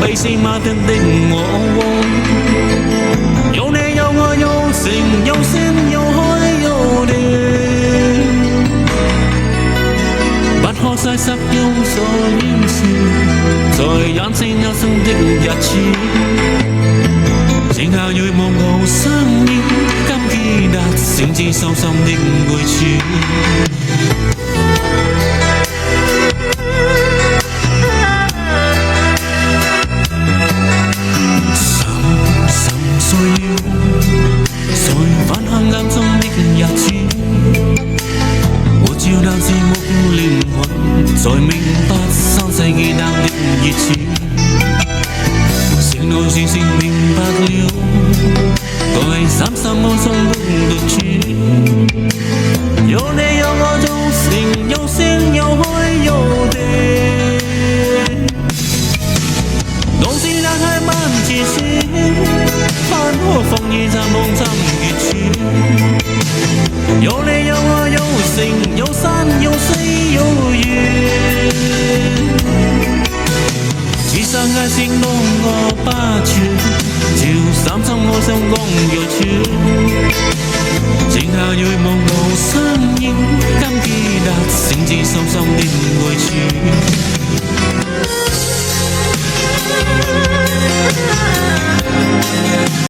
被是矛盾的我，有你有我有城有山有海有地，不可細濕用所掩飾，在眼前有生的日子，剩下願望我生命，今記得誠摯深深的愛處。才明白生世紀淡的熱切，醒來時先明白了，該三十無心的獨處。有你有我有城有山有海有地，當時那太慢前行，盼可放夜在夢中月處。有你有我有城有山有水有月，只想愛情弄我把住，就三生我想講有處，剩下願望我身影，今記得誠摯深深的